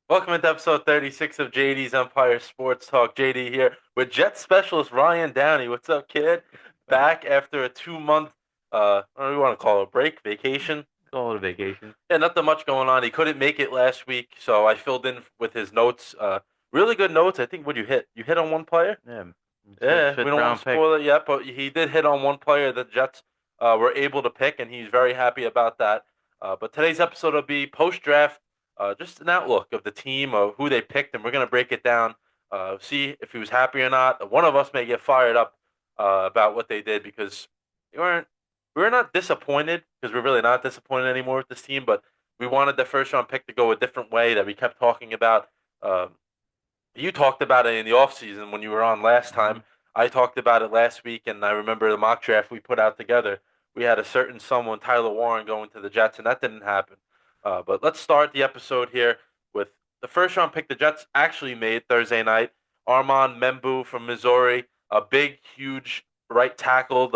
Welcome to episode 36 of JD's Empire Sports Talk. JD here with Jet specialist Ryan Downey. What's up, kid? Back after a 2 month, what do you want to call it, a break, vacation? Call it a vacation. Yeah, nothing much going on. He couldn't make it last week, so I filled in with his notes. Really good notes. I think what you hit? You hit on one player? Yeah, Yeah, we fifth don't want round to pick. spoil it yet, but he did hit on one player the Jets were able to pick, and he's very happy about that. But today's episode will be post draft, just an outlook of the team, of who they picked, and we're going to break it down, see if he was happy or not. One of us may get fired up about what they did because we weren't, we're not disappointed because we're really not disappointed anymore with this team, but we wanted the first round pick to go a different way that we kept talking about. Um, you talked about it in the offseason when you were on last hmm time. I talked about it last week, and I remember the mock draft we put out together. We had a certain someone, Tyler Warren, going to the Jets, and that didn't happen. But let's start the episode here with the first round pick the Jets actually made Thursday night. Armand Membu from Missouri, a big, huge right tackle.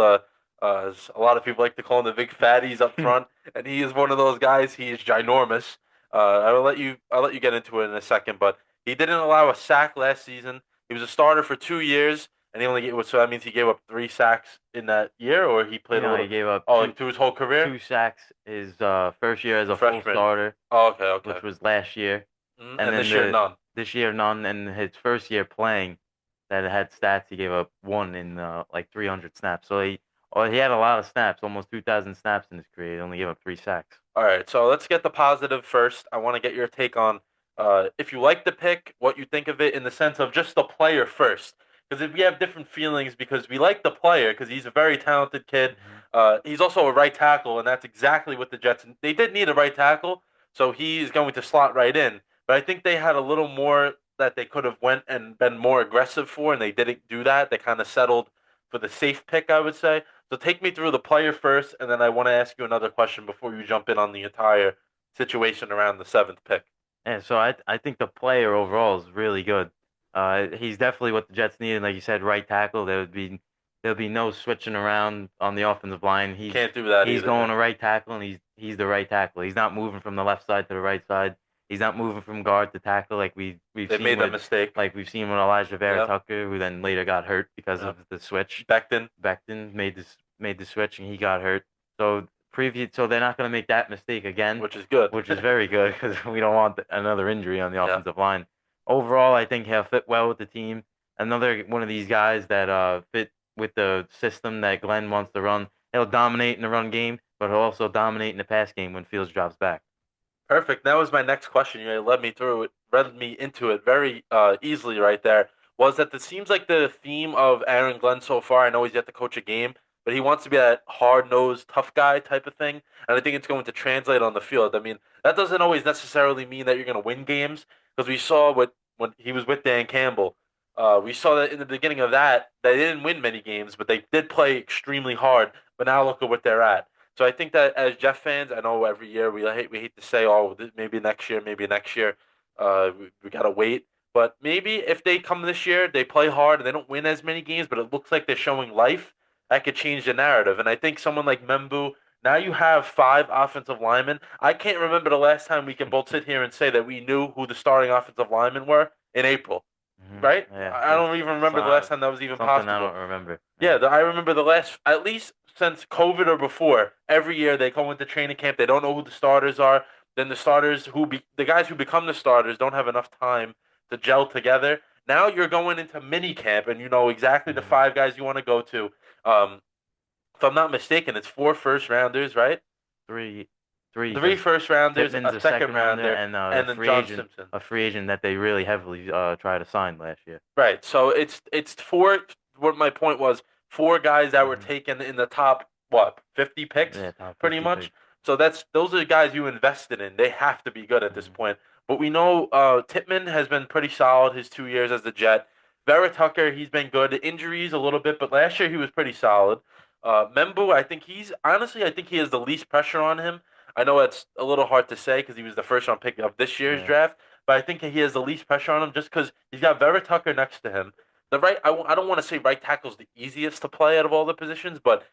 As a lot of people like to call him the big fatties up front, and he is one of those guys. He is ginormous. I'll let you get into it in a second, but he didn't allow a sack last season. He was a starter for 2 years, and he only gave, so that means he gave up 3 sacks in that year, or he played a He little. gave up Oh, like through his whole career, two sacks his first year as a full freshman. starter, Oh, okay, okay. which was last year, and And then this year, the none. this year none. And his first year playing, that had stats, he gave up one in like 300 snaps. So he had a lot of snaps, almost 2,000 snaps in his career. He only gave up 3 sacks. All right, so let's get the positive first. I want to get your take on if you like the pick, what you think of it in the sense of just the player first. Because if we have different feelings, because we like the player, because he's a very talented kid. hmm He's also a right tackle, and that's exactly what the Jets. They did need a right tackle, so he's going to slot right in. But I think they had a little more that they could have went and been more aggressive for, and they didn't do that. They kind of settled for the safe pick, I would say. So take me through the player first, and then I want to ask you another question before you jump in on the entire situation around the seventh pick. Yeah, so I think the player overall is really good. He's definitely what the Jets needed. Like you said, right tackle. There'll be no switching around on the offensive line. You can't do that He's going either. to right tackle, and he's the right tackle. He's not moving from the left side to the right side. He's not moving from guard to tackle like They made that mistake. we've seen with Elijah Vera Yep. Tucker, who then later got hurt because Yep. of the switch. Becton. Becton made the switch, and he got hurt. So they're not going to make that mistake again, Which is good. which is very good because we don't want another injury on the Yeah. offensive line. Overall, I think he'll fit well with the team. Another one of these guys that fit with the system that Glenn wants to run. He'll dominate in the run game, but he'll also dominate in the pass game when Fields drops back. Perfect. That was my next question. You led me through it, led me into it very easily right there. Was that it seems like the theme of Aaron Glenn so far? I know he's yet to coach a game, but he wants to be that hard-nosed, tough guy type of thing, and I think it's going to translate on the field. I mean, that doesn't always necessarily mean that you're going to win games because we saw what when he was with Dan Campbell. We saw that in the beginning of that they didn't win many games, but they did play extremely hard. But now look at what they're at. So I think that as Jeff fans, I know every year we hate to say, oh, maybe next year, maybe next year. We gotta wait. But maybe if they come this year, they play hard and they don't win as many games, but it looks like they're showing life. That could change the narrative. And I think someone like Membu, now you have 5 offensive linemen. I can't remember the last time we can both sit here and say that we knew who the starting offensive linemen were in April, right? Yeah, I that's don't even remember the last time that was even something I possible. don't remember. Yeah. Yeah, I remember the last, at least since COVID or before, every year they go into training camp. They don't know who the starters are. Then the starters the guys who become the starters don't have enough time to gel together. Now you're going into mini camp and you know exactly the Mhm. 5 guys you want to go to. Um, if I'm not mistaken, it's 4 first rounders, right? Three, three, Three because first rounders, Pittman's a a second second rounder rounder, and and then John Simpson. a free agent that they really heavily try to sign last year. Right. So it's four. What my point was, 4 guys that were hmm taken in the top what 50 picks, Yeah, top pretty 50 much. pick. So those are the guys you invested in. They have to be good at this hmm point. But we know Titman has been pretty solid his 2 years as the Jet. Vera Tucker, he's been good. Injuries a little bit, but last year he was pretty solid. Membu, I think he has the least pressure on him. I know it's a little hard to say because he was the first round pick of this year's Yeah. draft, but I think he has the least pressure on him just because he's got Vera Tucker next to him. I don't want to say right tackle's the easiest to play out of all the positions, but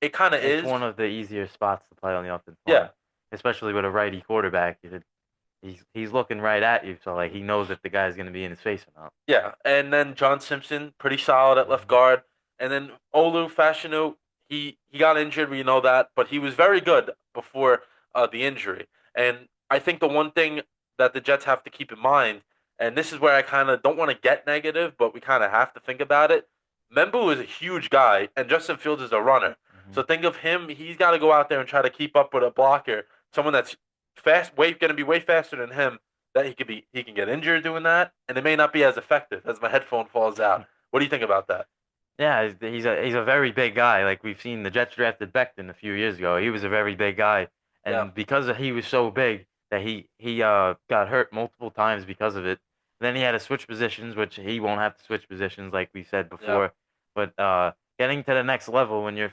it kind of It's is. one of the easier spots to play on the offensive line, Yeah, especially with a righty quarterback. he's looking right at you, so like he knows if the guy's gonna be in his face or not. Yeah, and then John Simpson, pretty solid at left Mhm. guard, and then Olu Fashanu, he got injured, we know that, but he was very good before the injury. And I think the one thing that the Jets have to keep in mind, and this is where I kind of don't want to get negative, but we kind of have to think about it. Membu is a huge guy, and Justin Fields is a runner. So Mhm. think of him; he's got to go out there and try to keep up with a blocker, someone that's fast, way going to be way faster than him that he can get injured doing that, and it may not be as effective as my headphone falls out. What do you think about that? Yeah, he's a very big guy. Like we've seen, the Jets drafted Becton a few years ago. He was a very big guy, Yeah, and because he was so big that he got hurt multiple times because of it. Then he had to switch positions, which he won't have to switch positions like we said yeah. before. But getting to the next level when you're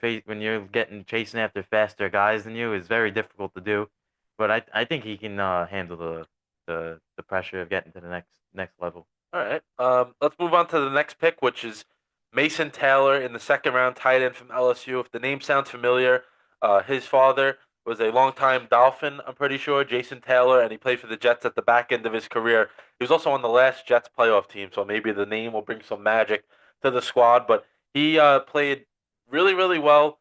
getting chasing after faster guys than you is very difficult to do. But I think he can handle the pressure of getting to the next level. All right. Let's move on to the next pick, which is Mason Taylor in the second round, tight end from LSU. If the name sounds familiar, his father was a longtime Dolphin, I'm pretty sure, Jason Taylor, and he played for the Jets at the back end of his career. He was also on the last Jets playoff team, so maybe the name will bring some magic to the squad. But he played really, really well.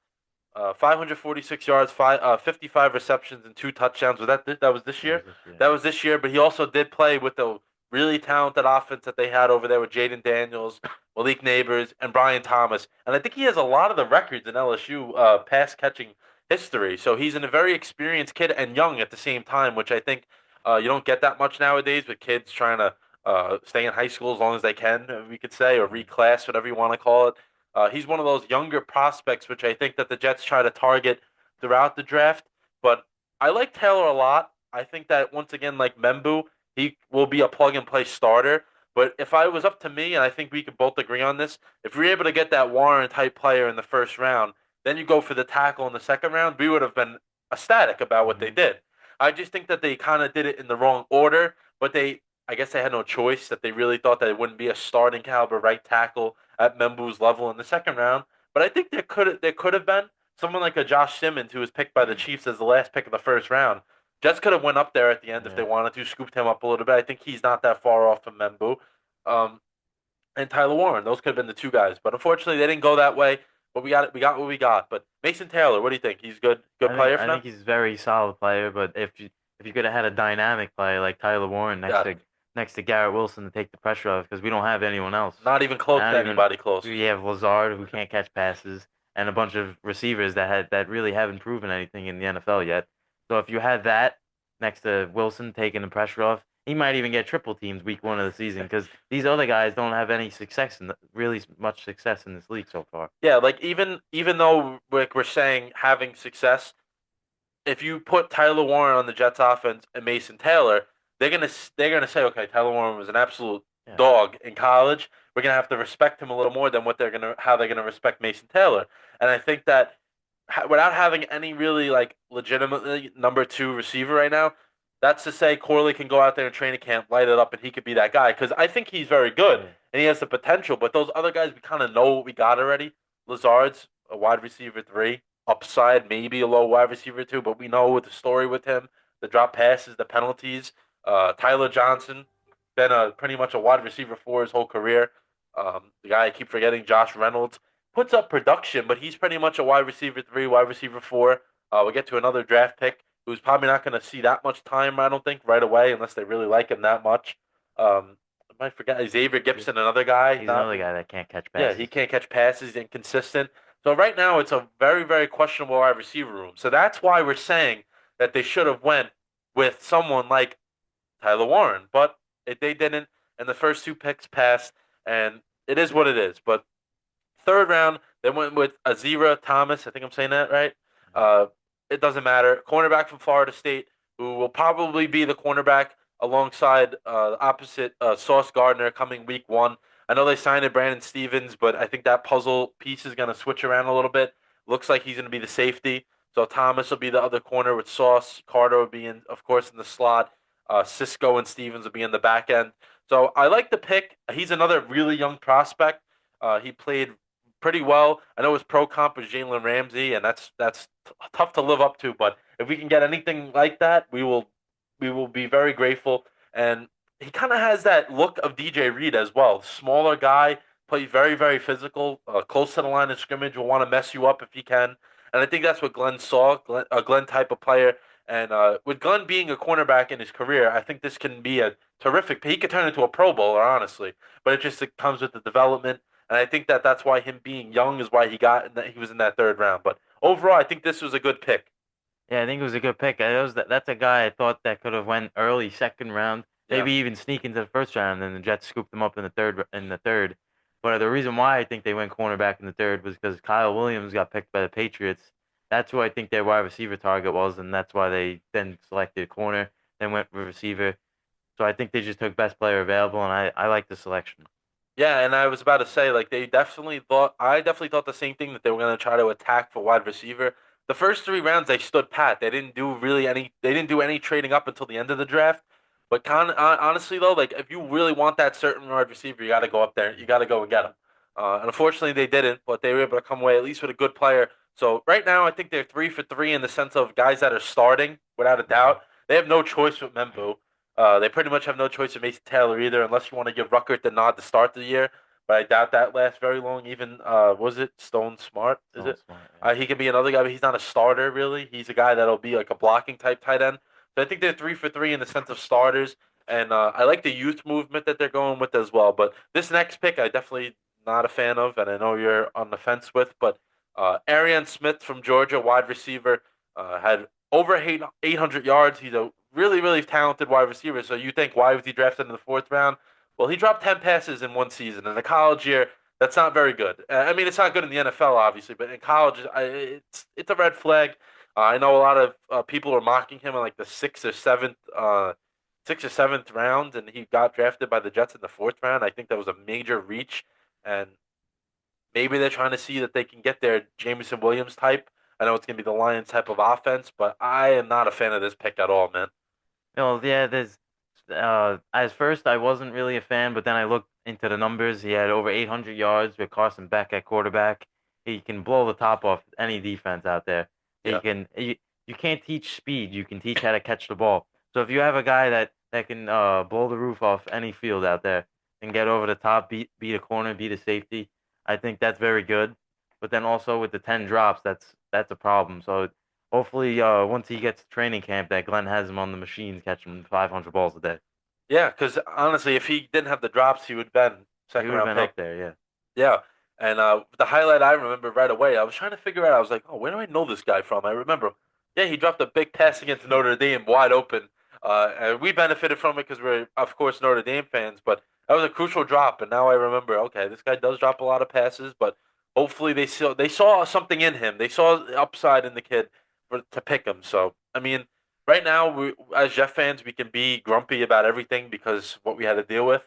546 yards, 55 receptions, and two touchdowns. That was this That year? was this year. That was this year, but he also did play with the really talented offense that they had over there with Jaden Daniels, Malik Neighbors, and Brian Thomas. And I think he has a lot of the records in LSU pass catching history. So he's a very experienced kid and young at the same time, which I think you don't get that much nowadays with kids trying to stay in high school as long as they can, we could say, or Yeah. reclass, whatever you want to call it. He's one of those younger prospects, which I think that the Jets try to target throughout the draft. But I like Taylor a lot. I think that once again, like Membu, he will be a plug and play starter. But if I was up to me, and I think we could both agree on this, if you're able to get that Warren type player in the first round, then you go for the tackle in the second round, we would have been ecstatic about what they Mhm. did. I just think that they kind of did it in the wrong order, but I guess they had no choice, that they really thought that it wouldn't be a starting caliber right tackle at Membu's level in the second round. But I think there could have been someone like a Josh Simmons who was picked by the Chiefs as the last pick of the first round. Jets could have went up there at the end if they Yeah. wanted to, scooped him up a little bit. I think he's not that far off from Membu. Um, and Tyler Warren, those could have been the two guys. But unfortunately, they didn't go that way. But we got what we got. But Mason Taylor, what do you think? He's good I think player for I them? think he's a very solid player, but if you could have had a dynamic player like Tyler Warren Yeah, next to Garrett Wilson to take the pressure off, because we don't have anyone else. not even close Not to even anybody close. we have Lazard who can't catch passes and a bunch of receivers that really haven't proven anything in the NFL yet. So if you had that next to Wilson taking the pressure off, he might even get triple teams week one of the season because these other guys don't have any success really much success in this league so far. Yeah, like even though we're saying having success, if you put Tyler Warren on the Jets offense and Mason Taylor, they're gonna say, okay, Tyler Warren was an absolute Yeah. dog in college. We're gonna have to respect him a little more than what they're gonna how they're gonna respect Mason Taylor. And I think that without having any really like legitimately number two receiver right now, that's to say Corley can go out there in training camp, light it up, and he could be that guy. Because I think he's very good Yeah. and he has the potential. But those other guys, we kind of know what we got already. Lazard's a wide receiver three, upside maybe a low wide receiver two, but we know with the story with him, the drop passes, the penalties. Tyler Johnson, been a pretty much a wide receiver for his whole career. The guy I keep forgetting, Josh Reynolds, puts up production, but he's pretty much a wide receiver three, wide receiver four. We'll get to another draft pick who's probably not going to see that much time, I don't think, right away, unless they really like him that much. I might forget Xavier Gibson, another guy. He's Not, another guy that can't catch yeah, he passes. can't catch passes, inconsistent. So right now, it's a very, very questionable wide receiver room. So that's why we're saying that they should have went with someone like Tyler Warren, but they didn't, and the first two picks passed, and it is what it is. But third round, they went with Azira Thomas. I think I'm saying that right. Uh, it doesn't matter. Cornerback from Florida State, who will probably be the cornerback alongside opposite Sauce Gardner coming week one. I know they signed a Brandon Stevens, but I think that puzzle piece is going to switch around a little bit. Looks like he's going to be the safety. So Thomas will be the other corner with Sauce. Carter will be in, of course, in the slot. Cisco and Stevens will be in the back end. So I like the pick. He's another really young prospect. He played pretty well. I know his pro comp was Jalen Ramsey, and that's tough to live up to. But if we can get anything like that, we will we will be very grateful. And he kind of has that look of DJ Reed as well. Smaller guy, plays very physical, close to the line of scrimmage, will want to mess you up if he can. And I think that's what Glenn saw, a Glenn type of player. And with Glenn being a cornerback in his career, I think this can be a terrific. He could turn into a Pro Bowler, honestly. But it comes with the development, and I think that that's why him being young is why he was in that third round. But overall, I think this was a good pick. Yeah, I think it was a good pick. That's a guy I thought that could have went early second round, Yeah. maybe even sneak into the first round, and the Jets scooped him up in the third. But the reason why I think they went cornerback in the third was because Kyle Williams got picked by the Patriots. That's who I think their wide receiver target was, and that's why they then selected corner, then went with receiver. So I think they just took best player available, and I like the selection. Yeah, and I was about to say, like, I definitely thought the same thing that they were going to try to attack for wide receiver. The first three rounds, they stood pat. They didn't do any trading up until the end of the draft. But honestly, though, like, if you really want that certain wide receiver, you got to go up there. You got to go and get him. And unfortunately, they didn't, but they were able to come away at least with a good player. So right now, I think they're 3 for 3 in the sense of guys that are starting, without a doubt. They have no choice with Membu. They pretty much have no choice of Mason Taylor either, unless you want to give Ruckert the nod to start the year. But I doubt that lasts very long. Even was it Stone Smart? Is So it? smart, yeah. He could be another guy, but he's not a starter really. He's a guy that'll be like a blocking type tight end. So I think they're 3 for 3 in the sense of starters, and I like the youth movement that they're going with as well. But this next pick, I definitely not a fan of, and I know you're on the fence with. But Arian Smith from Georgia, wide receiver, had over 800 yards. He's a really talented wide receiver. So you think why was he drafted in the fourth round? Well, he dropped 10 passes in one season. In a college year, that's not very good. I mean, it's not good in the NFL, obviously, but in college, it's a red flag. I know a lot of people are mocking him in like the sixth or seventh round, and he got drafted by the Jets in the fourth round. I think that was a major reach, and maybe they're trying to see that they can get their Jameson Williams type. I know it's gonna be the Lions type of offense, but I am not a fan of this pick at all, man. No, yeah, there's at first I wasn't really a fan, but then I looked into the numbers. He had over 800 yards with Carson Beck at quarterback. He can blow the top off any defense out there. Yeah. You can't teach speed. You can teach how to catch the ball. So if you have a guy that can blow the roof off any field out there and get over the top, beat a corner, beat a safety, I think that's very good. But then also with the 10 drops, that's a problem. So hopefully, once he gets to training camp, that Glenn has him on the machines catching 500 balls a day. Yeah, because honestly, if he didn't have the drops, he would have been He second would have round been pick. up there, yeah. Yeah, and the highlight I remember right away, I was trying to figure out. I was like, oh, where do I know this guy from? I remember, yeah, he dropped a big pass against Notre Dame, wide open, and we benefited from it because we're, of course, Notre Dame fans. But that was a crucial drop, and now I remember. Okay, this guy does drop a lot of passes, but hopefully they saw something in him. They saw the upside in the kid to pick him. So I mean, right now, as Jeff fans, we can be grumpy about everything because what we had to deal with.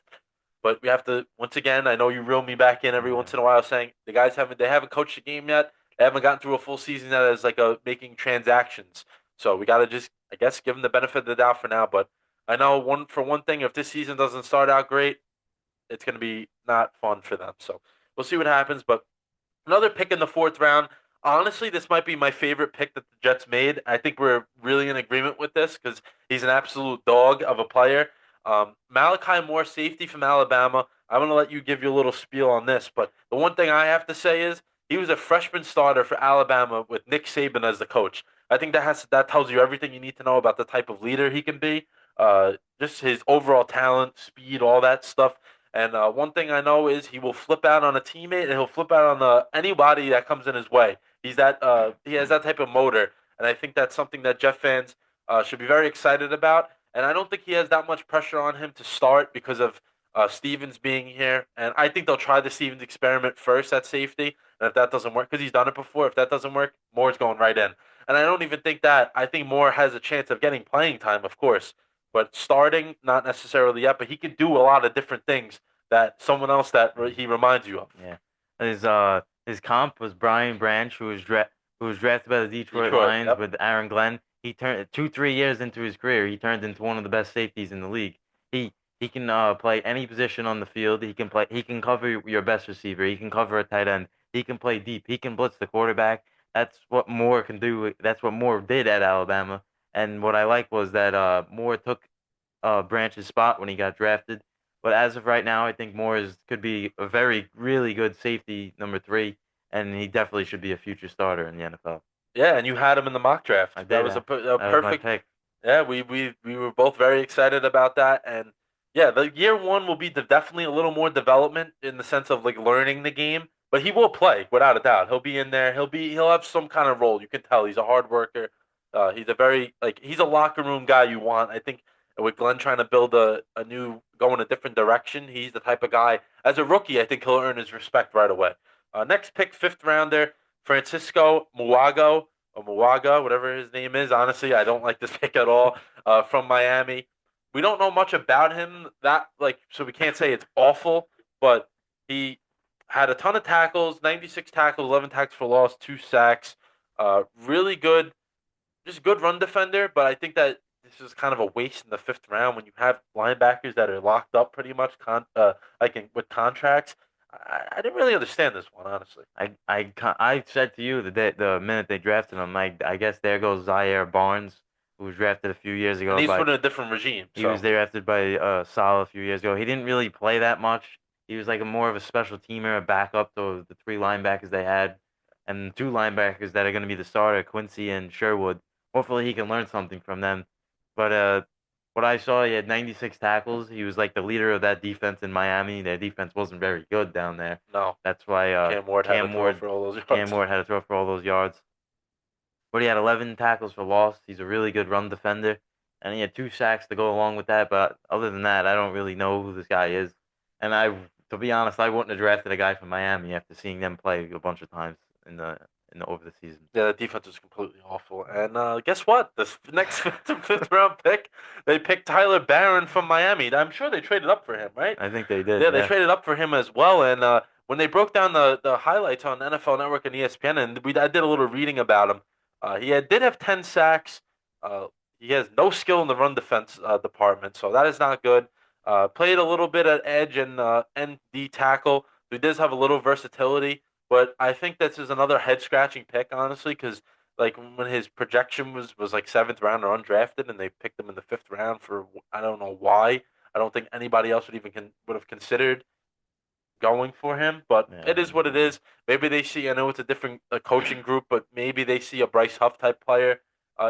But we have to once again. I know you reel me back in every Yeah. once in a while, saying the guys haven't coached the game yet. They haven't gotten through a full season yet as like a making transactions. So we got to just, I guess, give them the benefit of the doubt for now. But I know one thing, if this season doesn't start out great, it's going to be not fun for them. So we'll see what happens. But another pick in the fourth round. Honestly, this might be my favorite pick that the Jets made. I think we're really in agreement with this because he's an absolute dog of a player. Malachi Moore, safety from Alabama. I'm going to let you give your little spiel on this, but the one thing I have to say is he was a freshman starter for Alabama with Nick Saban as the coach. I think that tells you everything you need to know about the type of leader he can be. Just his overall talent, speed, all that stuff. And one thing I know is he will flip out on a teammate and he'll flip out on anybody that comes in his way. He has that type of motor, and I think that's something that Jeff fans should be very excited about. And I don't think he has that much pressure on him to start because of Stevens being here. And I think they'll try the Stevens experiment first at safety. And if that doesn't work, because he's done it before, if that doesn't work, Moore's going right in. And I don't even think that. I think Moore has a chance of getting playing time, of course, but starting, not necessarily yet. But he can do a lot of different things that someone else that he reminds you of. Yeah. His comp was Brian Branch, who was drafted by the Detroit Detroit, Lions yep. with Aaron Glenn. He turned 3 years into his career. He turned into one of the best safeties in the league. He can play any position on the field. He can cover your best receiver. He can cover a tight end. He can play deep. He can blitz the quarterback. That's what Moore can do. That's what Moore did at Alabama. And what I like was that Moore took Branch's spot when he got drafted. But as of right now, I think Moore could be a very really good safety number three, and he definitely should be a future starter in the NFL. Yeah, and you had him in the mock I draft. That did. was a That was my perfect. pick. Yeah, we were both very excited about that, and yeah, the year one will be definitely a little more development in the sense of like learning the game, but he will play without a doubt. He'll be in there. He'll have some kind of role. You can tell he's a hard worker. He's a very like he's a locker room guy you want. I think with Glenn trying to build a new go in a different direction, he's the type of guy. As a rookie, I think he'll earn his respect right away. Next pick, fifth rounder, Francisco Muago or Muaga, whatever his name is. Honestly, I don't like this pick at all. From Miami, we don't know much about him that like so we can't say it's awful, but he had a ton of tackles, 96 tackles, 11 tackles for loss, 2 sacks. Really good, just good run defender. But I think that this is kind of a waste in the fifth round when you have linebackers that are locked up pretty much, with contracts. I didn't really understand this one honestly. I said to you the minute they drafted him, I guess there goes Zaire Barnes, who was drafted a few years And ago he's by put in a different regime, he was so drafted by Sala a few years ago. He didn't really play that much. He was like a more of a special teamer, a backup to the three linebackers they had, and two linebackers that are going to be the starter, Quincy and Sherwood. Hopefully, he can learn something from them. But what I saw, he had 96 tackles. He was like the leader of that defense in Miami. Their defense wasn't very good down there. no. That's why Cam Ward had to Cam throw Ward for all those Cam yards. Ward had to throw for all those yards. But he had 11 tackles for loss. He's a really good run defender, and he had 2 sacks to go along with that. But other than that, I don't really know who this guy is. And to be honest, I wouldn't have drafted a guy from Miami after seeing them play a bunch of times in the over the season. Yeah, the defense was completely awful. And guess what? This next fifth round pick, they picked Tyler Barron from Miami. I'm sure they traded up for him, right? I think they did. Yeah, they Yeah, traded up for him as well. And when they broke down the highlights on NFL Network and ESPN, and I did a little reading about him. Did have 10 sacks. Uh, he has no skill in the run defense department, so that is not good. Played a little bit at edge and ND tackle. So he does have a little versatility, but I think this is another head scratching pick, honestly, because like when his projection was like seventh round or undrafted, and they picked him in the fifth round for I don't know why. I don't think anybody else would have considered going for him, but yeah. it is what it is. Maybe they see. I know it's a different coaching group, but maybe they see a Bryce Huff type player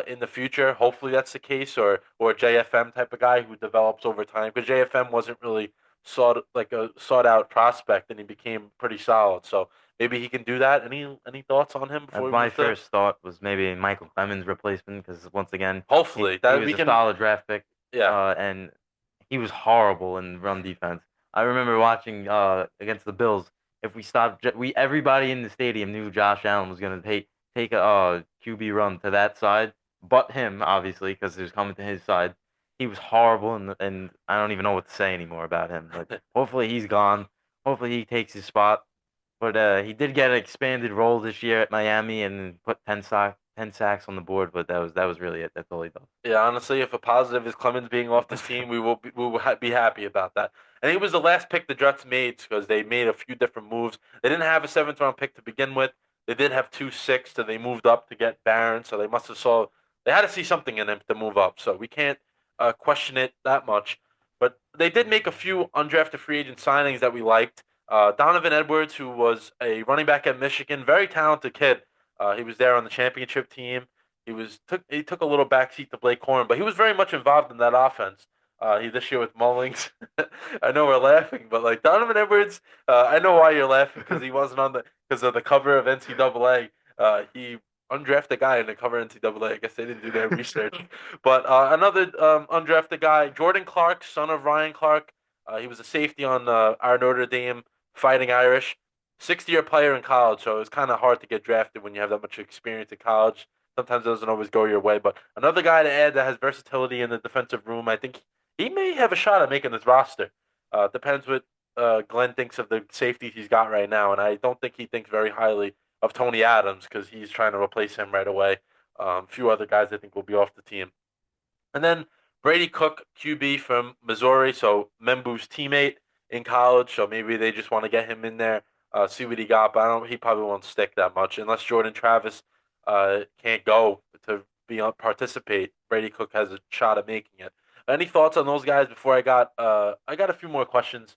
in the future. Hopefully that's the case, or a JFM type of guy who develops over time. Because JFM wasn't really sought out prospect, and he became pretty solid. So maybe he can do that. Any thoughts on him before we My move to? first thought was maybe Michael Clemens' replacement because once again, Hopefully he that was we a can. solid draft pick, Yeah. and he was horrible in run defense. I remember watching against the Bills. If we stopped, we everybody in the stadium knew Josh Allen was gonna take a QB run to that side, but him obviously because he was coming to his side. He was horrible, and I don't even know what to say anymore about him. But hopefully he's gone. Hopefully he takes his spot. But he did get an expanded role this year at Miami and put 10 sacks on the board. But that was really it. That's all he does. Yeah, honestly, if a positive is Clemens being off this team, we will be happy about that. And he was the last pick the Jets made because they made a few different moves. They didn't have a seventh round pick to begin with. They did have 2 6, so they moved up to get Barron. So they must have saw they had to see something in him to move up. So we can't question it that much. But they did make a few undrafted free agent signings that we liked. Donovan Edwards, who was a running back at Michigan, very talented kid. He was there on the championship team. He took a little backseat to Blake Corum, but he was very much involved in that offense. He this year with Mullings. I know we're laughing, but like Donovan Edwards, I know why you're laughing because he wasn't on the because of the cover of NCAA. He undrafted guy in the cover of NCAA. I guess they didn't do their research. But another undrafted guy, Jordan Clark, son of Ryan Clark. He was a safety on our Notre Dame Fighting Irish. 60-year player in college, so it's kind of hard to get drafted when you have that much experience in college. Sometimes it doesn't always go your way. But another guy to add that has versatility in the defensive room, I think he may have a shot at making this roster. Depends what Glenn thinks of the safeties he's got right now, and I don't think he thinks very highly of Tony Adams because he's trying to replace him right away. A few other guys I think will be off the team. And then Brady Cook, QB from Missouri, so Membu's teammate in college. So maybe they just want to get him in there, see what he got. But I don't. He probably won't stick that much unless Jordan Travis can't go to participate, Brady Cook has a shot at making it. Any thoughts on those guys before I got a few more questions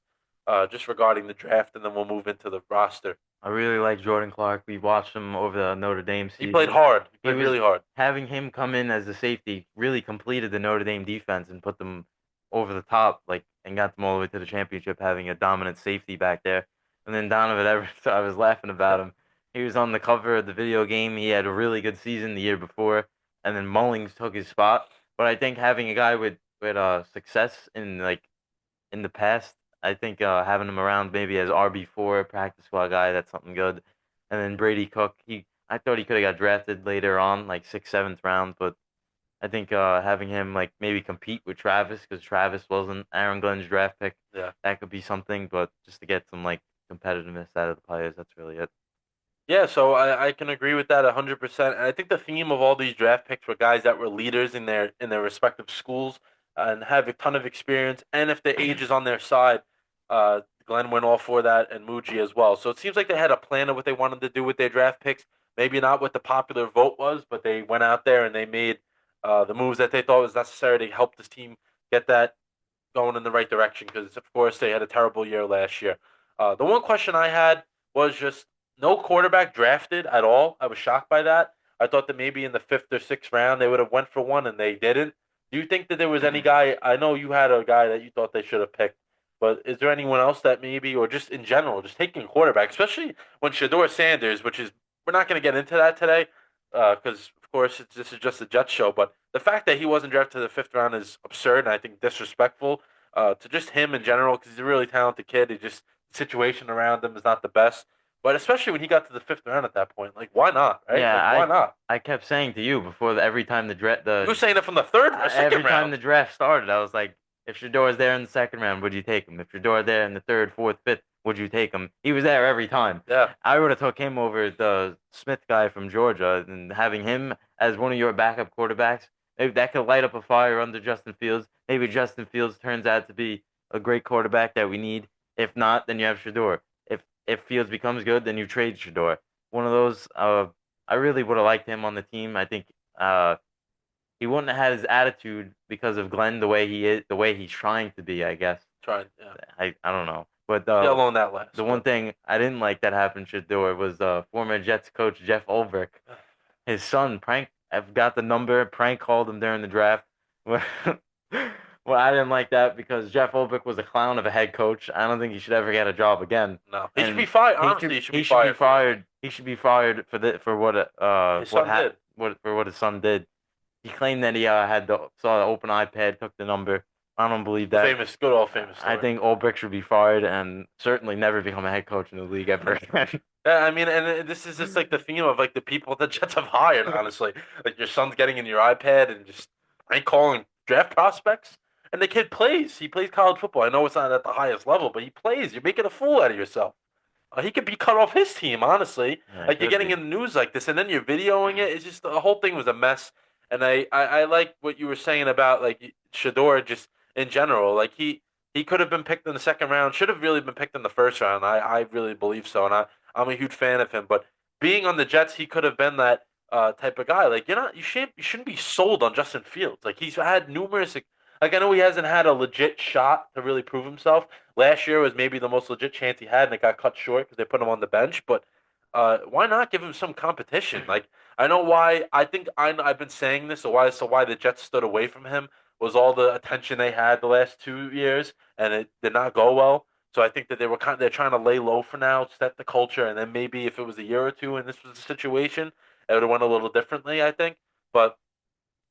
just regarding the draft, and then we'll move into the roster. I really like Jordan Clark. We watched him over the Notre Dame He played season. hard. He He played was really hard. having him come in as a safety really completed the Notre Dame defense and put them over the top, like, and got them all the way to the championship, having a dominant safety back there. And then Donovan Everett, I was laughing about him. He was on the cover of the video game. He had a really good season the year before, and then Mullings took his spot. But I think having a guy with success in in the past. I think having him around maybe as RB4 practice squad guy, that's something good. And then Brady Cook, I thought he could have got drafted later on, like sixth, seventh round, but I think having him like maybe compete with Travis because Travis wasn't Aaron Glenn's draft pick, Yeah. that could be something. But just to get some like competitiveness out of the players, that's really it. Yeah, so I can agree with that 100%. And I think the theme of all these draft picks were guys that were leaders in their respective schools and have a ton of experience. And if the age is on their side, Glenn went all for that and Muji as well. So it seems like they had a plan of what they wanted to do with their draft picks. Maybe not what the popular vote was, but they went out there and they made the moves that they thought was necessary to help this team get that going in the right direction because, of course, they had a terrible year last year. The one question I had was just no quarterback drafted at all. I was shocked by that. I thought that maybe in the fifth or sixth round they would have went for one, and they didn't. Do you think that there was any guy? I know you had a guy that you thought they should have picked, but is there anyone else that maybe, or just in general, just taking a quarterback, especially when Shador Sanders, which is we're not going to get into that today, because of course this is just a Jets show, but the fact that he wasn't drafted to the fifth round is absurd and I think disrespectful to just him in general because he's a really talented kid. He just situation around him is not the best. But especially when he got to the fifth round at that point, like why not, right? Yeah, Like why not? I kept saying to you before every time You were saying it from the third or second every time round. the draft started, I was like, if Shador's there in the second round, would you take him? If Shador's there in the third, fourth, fifth, would you take him? He was there every time. Yeah, I would have took him over the Smith guy from Georgia, and having him as one of your backup quarterbacks, maybe that could light up a fire under Justin Fields. Maybe Justin Fields turns out to be a great quarterback that we need. If not, then you have Shador. If Fields becomes good, then you trade Shador. One of those. I really would have liked him on the team. I think he wouldn't have had his attitude because of Glenn the way he is, the way he's trying to be, I guess. trying. Yeah, I don't know. But still on that last. the one thing I didn't like that happened to Shador was former Jets coach Jeff Ulbrich. His son prank I've got the number, prank called him during the draft. Well, I didn't like that because Jeff Ulbrich was a clown of a head coach. I don't think he should ever get a job again. No, he should be And fired. Honestly, he should be he should be fired. fired. He should be fired for His son did. what his son did. He claimed that he had saw the open iPad, took the number. I don't believe The that. famous, good old famous I story. think Ulbrich should be fired and certainly never become a head coach in the league ever again. Yeah, I mean, and this is just like the theme of like the people the Jets have hired. Honestly, like your son's getting in your iPad and just ain't calling draft prospects, and the kid plays. He plays college football. I know it's not at the highest level, but he plays. You're making a fool out of yourself. He could be cut off his team, honestly. Yeah, it Like you're could getting be. in the news like this, and then you're videoing it. It's just the whole thing was a mess. And I like what you were saying about like Shador just in general. Like he could have been picked in the second round. Should have really been picked in the first round. I really believe so, and I'm a huge fan of him. But being on the Jets, he could have been that type of guy. Like you shouldn't be sold on Justin Fields. Like he's had numerous. Like I know he hasn't had a legit shot to really prove himself. Last year was maybe the most legit chance he had, and it got cut short because they put him on the bench. But why not give him some competition? Like I know why. I think I've been saying this. So why the Jets stood away from him was all the attention they had the last 2 years, and it did not go well. So I think that they're trying to lay low for now, set the culture, and then maybe if it was a year or two and this was the situation, it would have went a little differently. I think, but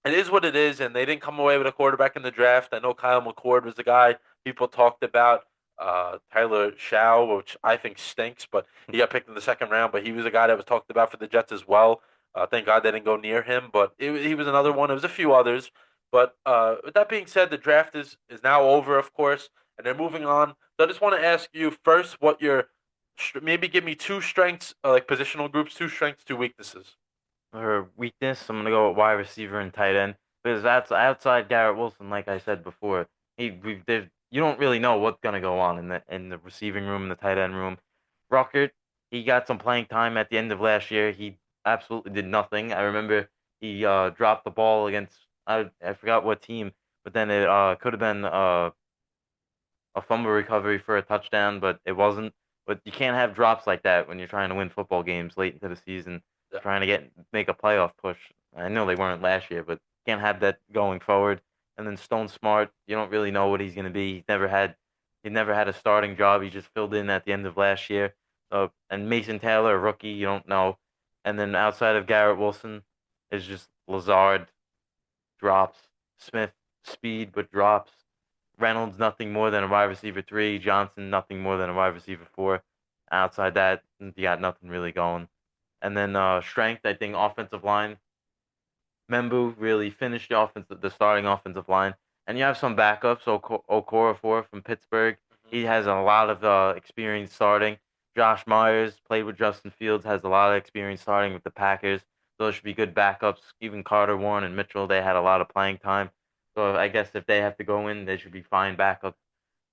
it is what it is, and they didn't come away with a quarterback in the draft. I know Kyle McCord was the guy people talked about. Tyler Shaw, which I think stinks, but he got picked in the second round. But he was a guy that was talked about for the Jets as well. Thank God they didn't go near him, but he was another one. There was a few others, but with that being said, the draft is now over, of course, and they're moving on. So I just want to ask you first, what your maybe give me two strengths, like positional groups, two strengths, two weaknesses. For weakness, I'm gonna go with wide receiver and tight end because that's outside Garrett Wilson. Like I said before, you don't really know what's gonna go on in the receiving room, in the tight end room. Ruckert, he got some playing time at the end of last year. He absolutely did nothing. I remember he dropped the ball against I forgot what team, but then it could have been a fumble recovery for a touchdown, but it wasn't. But you can't have drops like that when you're trying to win football games late into the season, Yeah. trying to make a playoff push. I know they weren't last year, but can't have that going forward. And then Stone Smart, you don't really know what he's going to be. He never had a starting job. He just filled in at the end of last year. So and Mason Taylor, a rookie, you don't know. And then outside of Garrett Wilson, is just Lazard drops, Smith speed but drops. Reynolds nothing more than a wide receiver three. Johnson nothing more than a wide receiver four. Outside that, you got nothing really going. And then strength, I think offensive line. Membu really finished the starting offensive line, and you have some backups. Okorafor from Pittsburgh, Hmm. he has a lot of experience starting. Josh Myers played with Justin Fields, has a lot of experience starting with the Packers. Those should be good backups. Even Carter, Warren, and Mitchell, they had a lot of playing time. So I guess if they have to go in, they should be fine backups.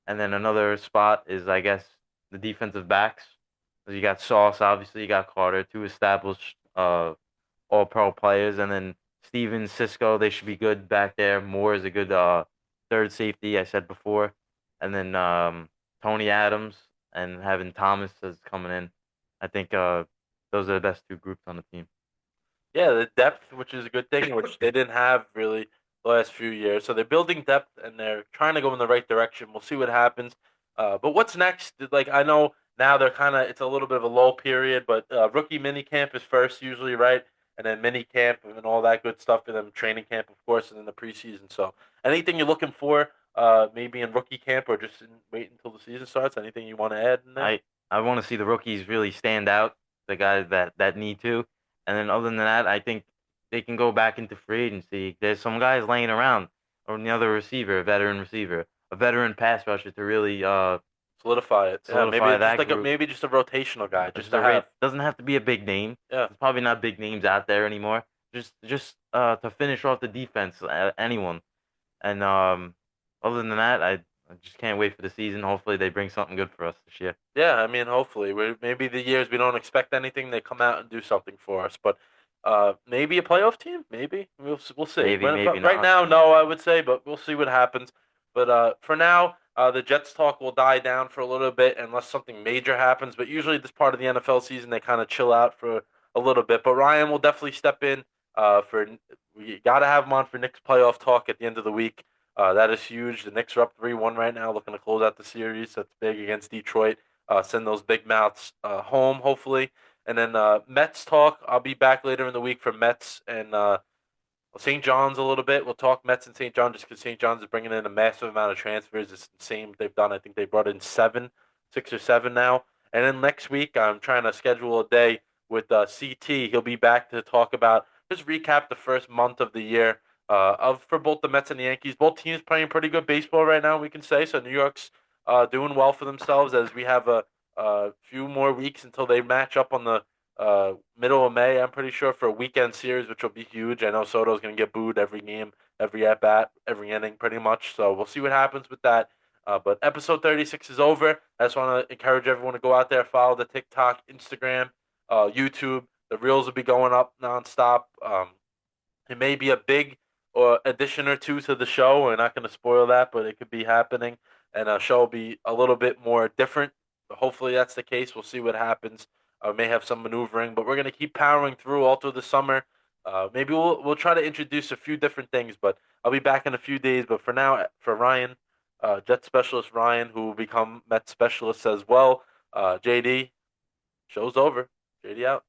And then another spot is, I guess, the defensive backs. So you got Sauce, obviously, you got Carter, two established all pro players, and then Stevens, Cisco, they should be good back there. Moore is a good third safety, I said before. And then Tony Adams and having Thomas as coming in. I think those are the best two groups on the team. Yeah, the depth, which is a good thing, which they didn't have really the last few years. So they're building depth and they're trying to go in the right direction. We'll see what happens. But what's next? Like I know now they're kind of it's a little bit of a lull period, but rookie mini camp is first usually, right? And then mini camp and all that good stuff, and then training camp, of course, and then the preseason. So anything you're looking for, maybe in rookie camp or just wait until the season starts? Anything you want to add in there? I I want to see the rookies really stand out, the guys that need to. And then other than that, I think they can go back into free agency. There's some guys laying around, or another receiver, a veteran pass rusher to really Solidify it. Yeah, maybe solidify just that like group. maybe just a rotational guy, just Just to a rate have. doesn't have to be a big name. Yeah. There's probably not big names out there anymore. Just to finish off the defense, anyone. And other than that, I just can't wait for the season. Hopefully, they bring something good for us this year. Yeah, I mean, hopefully, maybe the years we don't expect anything, they come out and do something for us. But maybe a playoff team, maybe we'll see. Maybe, maybe But right not. now, no, I would say, but we'll see what happens. But for now, the Jets talk will die down for a little bit unless something major happens. But usually, this part of the NFL season, they kind of chill out for a little bit. But Ryan will definitely step in. For we got to have him on for Knicks playoff talk at the end of the week. That is huge. The Knicks are up 3-1 right now, looking to close out the series. That's big against Detroit. Send those big mouths home, hopefully. And then Mets talk. I'll be back later in the week for Mets and St. John's a little bit. We'll talk Mets and St. John just because St. John's is bringing in a massive amount of transfers. It's insane what they've done. I think they brought in six or seven now. And then next week, I'm trying to schedule a day with CT. He'll be back to talk about just recap the first month of the year of for both the Mets and the Yankees. Both teams playing pretty good baseball right now, we can say. So New York's doing well for themselves as we have a few more weeks until they match up on the middle of May, I'm pretty sure, for a weekend series, which will be huge. I know Soto's going to get booed every game, every at bat, every inning, pretty much. So we'll see what happens with that. But episode 36 is over. I just want to encourage everyone to go out there, follow the TikTok, Instagram, YouTube. The reels will be going up nonstop. It may be a big or addition or two to the show. We're not going to spoil that, but it could be happening, and a show will be a little bit more different. Hopefully, that's the case. We'll see what happens. May have some maneuvering, but we're going to keep powering through all through the summer. Maybe we'll try to introduce a few different things, but I'll be back in a few days. But for now, for Ryan, Jet Specialist Ryan, who will become Met Specialist as well, JD, show's over. JD out.